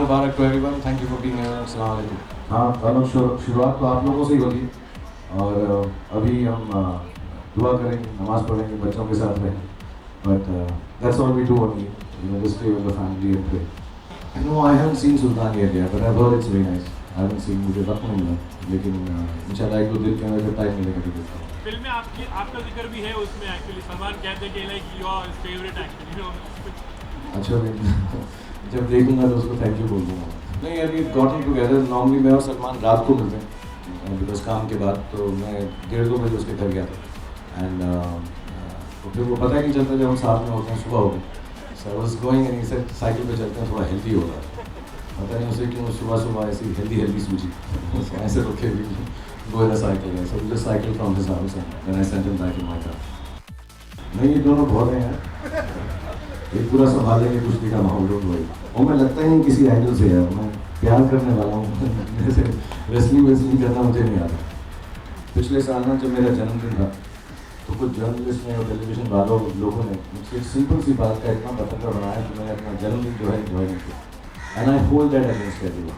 Mubarak to everyone, thank you for being here. अस्सलाम वालेकुम। हाँ कानून शुरुआत तो आप लोगों से ही होगी और अभी हम दुआ करेंगे, नमाज पढ़ेंगे, बच्चों के साथ रहेंगे, but that's all we do only, you know, just stay with the family and pray. No, I haven't seen Sultan yet, but I heard it's very nice. I haven't seen, मुझे वक्त नहीं मिला, लेकिन इंशाल्लाह एक दो दिन के अंदर जब टाइम मिलेगा तो देखता हूँ। फिल्म में आपका जिक्र भी है उसमें, एक्चुअली सलमान कहते हैं कि like your favourite actor, you know. अच्छा, मैं जब देखूंगा तो उसको थैंक यू बोल दूँगा। नहीं, अभी गॉटन टुगेदर, नॉर्मली मैं और सलमान रात को मिलते हैं बिकॉज काम के बाद, तो मैं 1:30-2 बजे उसके घर गया था एंड तो फिर वो पता ही नहीं चलता जब हम साथ में होते हैं, सुबह हो गई। So I was going and he said cycle पे चलते हैं, थोड़ा हेल्दी होगा। पता नहीं उसे क्यों सुबह सुबह ऐसी हेल्दी सूझी। So ऐसे तो के भी गो इन अ साइकिल है, so we just cycle from his house and then I sent him back in my car. नहीं, ये दोनों बहुत हैं, एक पूरा संभालेंगे कुश्ती का माहौल लोग वही। और मैं लगता ही नहीं किसी एंगल से यार, मैं प्यार करने वाला हूँ। जैसे रेसलिंग करना मुझे नहीं आता। पिछले साल ना जब मेरा जन्मदिन था तो कुछ जर्नलिस्ट ने और टेलीविजन वालों लोगों ने मुझसे एक सिंपल सी बात का इतना पतंगा बनाया कि मैंने अपना जन्मदिन जो है एंजॉय नहीं किया। And I hold that against everyone,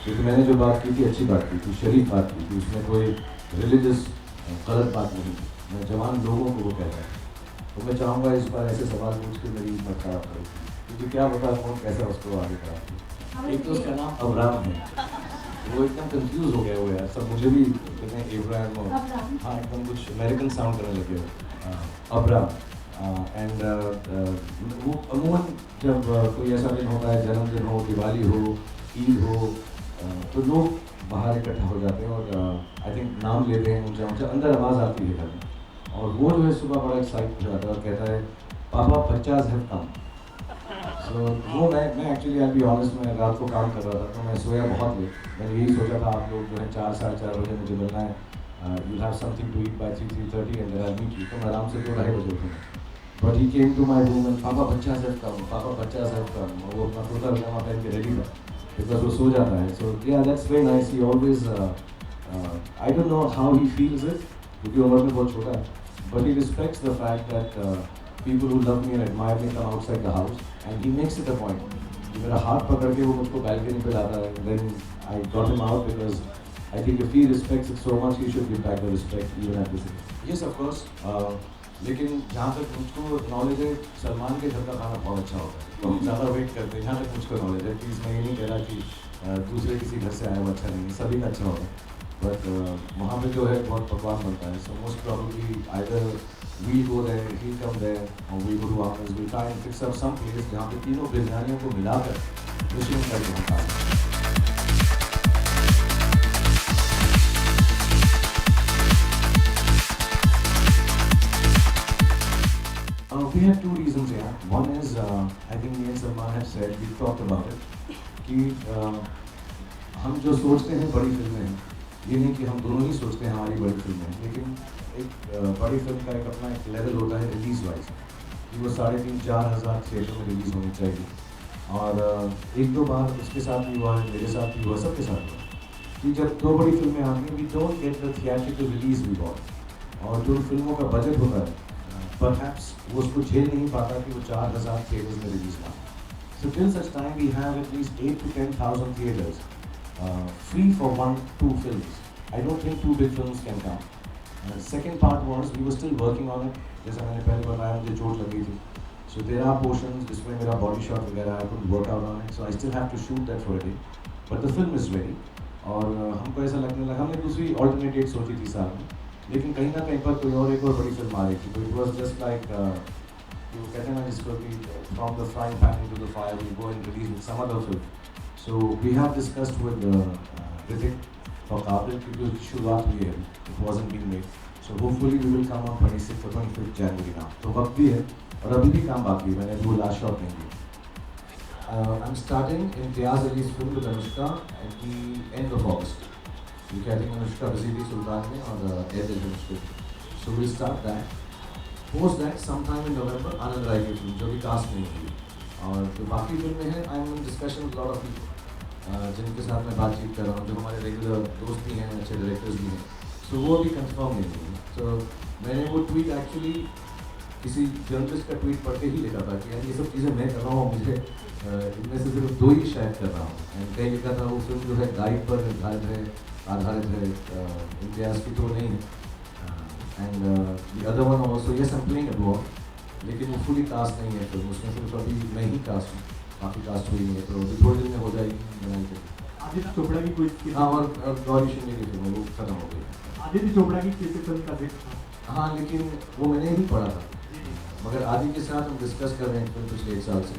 क्योंकि मैंने जो बात की थी अच्छी बात की थी, शरीफ बात की थी, उसमें कोई रिलीजियस गलत बात नहीं थी। मैं जवान लोगों को वो कहता है, तो मैं चाहूँगा इस बार ऐसे सवाल पूछ के मेरी हिम्मत खराब करो, क्योंकि क्या पता कौन कैसा उसको आगे करा। एक तो उसका नाम अब्राम है, वो एकदम कंफ्यूज हो गया वो यार, सब मुझे भी कहते हैं इब्राहिम और हाँ एकदम कुछ अमेरिकन साउंड करने लगे हो, अब्राम। एंड वो अमूमन जब कोई ऐसा दिन होता है, जन्मदिन हो, दिवाली हो, ईद हो, तो लोग बाहर इकट्ठा हो जाते हैं और आई थिंक नाम लेते हैं, ऊँचा ऊँचा अंदर आवाज़ आती है घर में। और वो जो है सुबह बड़ा एक्साइट हो जाता है और कहता है पापा 50 हैव कम। सो वो मैं एक्चुअली आई बी ऑनेस्ट, मैं रात को काम कर रहा था तो मैं सोया बहुत लेट। मैंने यही सोचा था आप लोग जो है 4-4:30 बजे मुझे मिलना है, you have something to eat by 3-3:30 and then I meet you. तो मैं आराम से 2-2:30 बजे उठूँगा, but he came to my room and पापा 50 हैव कम, पापा 50 हैव कम। और वो अपना कुर्ता पजामा पहन के रेडी था बिकॉज वो सो जाता है। सो या that's very nice, he always I don't know how he feels it, क्योंकि उम्र में बहुत छोटा है, but he respects the fact that people who love me and admire me come outside the house and he makes it a point कि मेरा हाथ पकड़ के वो मुझको balcony पे लाता है। Then I got him out because I think if he respects it so much, he should give back the respect even at this age. Yes, of course. लेकिन जहाँ तक मुझको नॉलेज है, सलमान के घर का खाना बहुत अच्छा होता है, तो हम ज़्यादा वेट करते हैं। जहाँ तक मुझको नॉलेज है, प्लीज़ मैं ये नहीं कह रहा कि दूसरे किसी घर से आया वो अच्छा नहीं है, सभी का अच्छा होता है, बट वहाँ पे जो है बहुत पकवान बनता है। So most probably either we go there, he come there, और we go to ours, we try and fix up some place जहाँ पे तीनों बिरयानियों को मिलाकर मिश्रण करके हम खाते हैं। We have two reasons here. One is, I think me and Salman have said, we talked about it, कि हम जो सोचते हैं बड़ी फिल्में हैं, ये नहीं कि हम दोनों ही सोचते हैं हमारी बड़ी फिल्में हैं, लेकिन एक बड़ी फिल्म का एक अपना एक लेवल होता है रिलीज़ वाइज, कि वो 3,500-4 हज़ार थिएटर में रिलीज़ होनी चाहिए। और एक दो बार उसके साथ भी हुआ है, मेरे साथ भी हुआ, सबके साथ हुआ कि जब दो बड़ी फिल्में आती हैं, we don't get the theatrical release we got, और जो फिल्मों का बजट होता है परहैप्स वो उसको झेल नहीं पाता कि वो 4,000 थिएटर्स में release no. So till such time we have at least 8 to 10,000 theatres free for 1-2 films. I don't think 2 big films can come. Second part was we were still working on it. जैसा मैंने पहले बताया, मुझे चोट लगी थी, so there are portions जिसमें मेरा body shot वगैरह I couldn't work out on it, so I still have to shoot that for a day. But the film is ready. और हमको ऐसा लगने लगा, हमने दूसरी alternate date सोची थी साल में, लेकिन कहीं ना कहीं पर कोई और एक और बड़ी फिल्म आ रही थी, तो it was just like वो कहते हैं ना जिसको कि from the frying pan into the fire, we go and release with some other film. So we have discussed with Ritik for Qabil, क्योंकि उसकी शुरुआत हुई है, it wasn't being made. So hopefully we will come on 26th or 25th January now. तो वक्त भी है और अभी भी काम बाकी है, मैंने अभी वो लास्ट शॉट नहीं दी। I'm starting Imtiaz अली's film with Anushka at the end of August. क्योंकि I think Anushka busy थी सुल्तान में और Airtel film script. So we'll start that. Post that sometime in November, आनंद राय की फिल्म जो भी कास्ट नहीं हुई, और जो बाकी फिल्में हैं I am in discussion with lot of people जिनके साथ मैं बातचीत कर रहा हूँ, जो हमारे रेगुलर दोस्त भी हैं, अच्छे डायरेक्टर्स भी हैं, सो वो अभी कंफर्म नहीं हुई। तो मैंने वो ट्वीट एक्चुअली किसी जर्नलिस्ट का ट्वीट पढ़ के ही लिखा था कि यार ये सब चीज़ें मैं कर रहा हूँ, मुझे इनमें से सिर्फ 2 ही शायद कर रहा हूँ। एंड कहीं लिखा था वो फिल्म जो है गाइड पर आधारित है, इम्तियाज़ की तो नहीं है। And the other one also, yes I am playing a blog, लेकिन वो फुली कास्ट नहीं है फिल्म, उसमें सिर्फ अभी मैं ही कास्ट हूँ, काफ़ी कास्ट हुई नहीं है, तो अभी थोड़े दिन में हो जाएगी बनाई के। आदित्य चोपड़ा की कोई हाँ, और गौरी शिंदे की फिल्म है, वो खत्म हो गई। आदित्य चोपड़ा की किसी फिल्म का जिक्र था। हाँ, लेकिन वो मैंने ही पढ़ा था, मगर आदि के साथ हम डिस्कस कर रहे हैं फिल्म पिछले 1 साल से,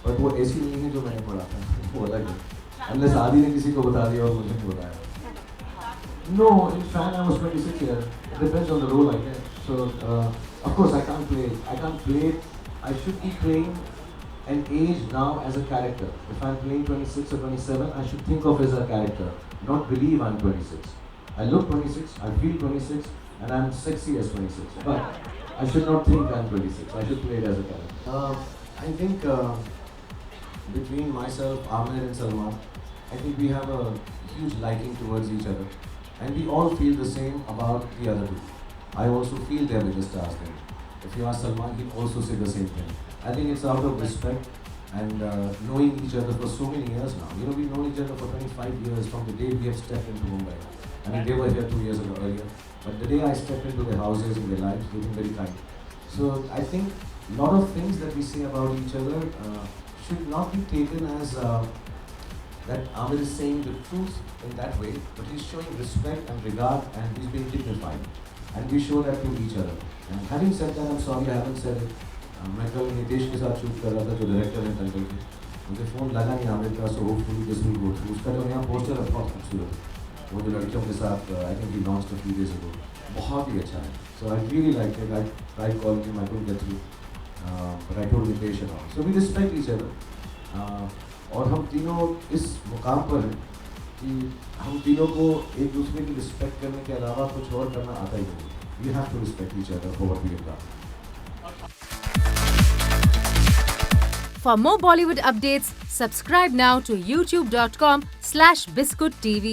बट वो ऐसी नहीं है जो मैंने पढ़ा था, वो अलग है। अनलेस आदि ने किसी को बता दिया और मुझे नहीं बताया। No, in fact I was 26 years. It depends on the role I get. So, of course I can't play. I should be playing an age now as a character. If I'm playing 26 or 27, I should think of as a character, not believe I'm 26. I look 26, I feel 26, and I'm sexy as 26. But I should not think I'm 26. I should play it as a character. I think between myself, Amir and Salman, I think we have a huge liking towards each other. And we all feel the same about the other two. I also feel they're the stars then. If you ask Salman, he'll also say the same thing. I think it's out of respect and knowing each other for so many years now. You know, we've known each other for 25 years from the day we have stepped into Mumbai. I mean, they were here 2 years ago earlier. But the day I stepped into their houses and their lives, they've been very kind. So I think a lot of things that we say about each other should not be taken as that Amir is saying the truth in that way, but he's showing respect and regard and he's being dignified. And we show that to each other. And having said that, I'm sorry I haven't said it. मैं कल नितेश के साथ shoot कर रहा था, जो director है टंकल के, मुझे फ़ोन लगा नहीं आमिर का, so hopefully this will go through. उसका जो यहाँ पोस्टर है बहुत खूबसूरत, वो जो लड़कियों के साथ I think he launched a few days ago, बहुत ही अच्छा है। So I really like it. I tried calling him, I couldn't get through, but I told Nitesh and all. So we respect each other. और हम तीनों इस मुकाम पर हैं कि हम तीनों को एक दूसरे की रिस्पेक्ट करने के अलावा कुछ और करना आता ही नहीं। We have to respect each other for what we have done. For more Bollywood updates, subscribe now to youtube.com/biscuittv.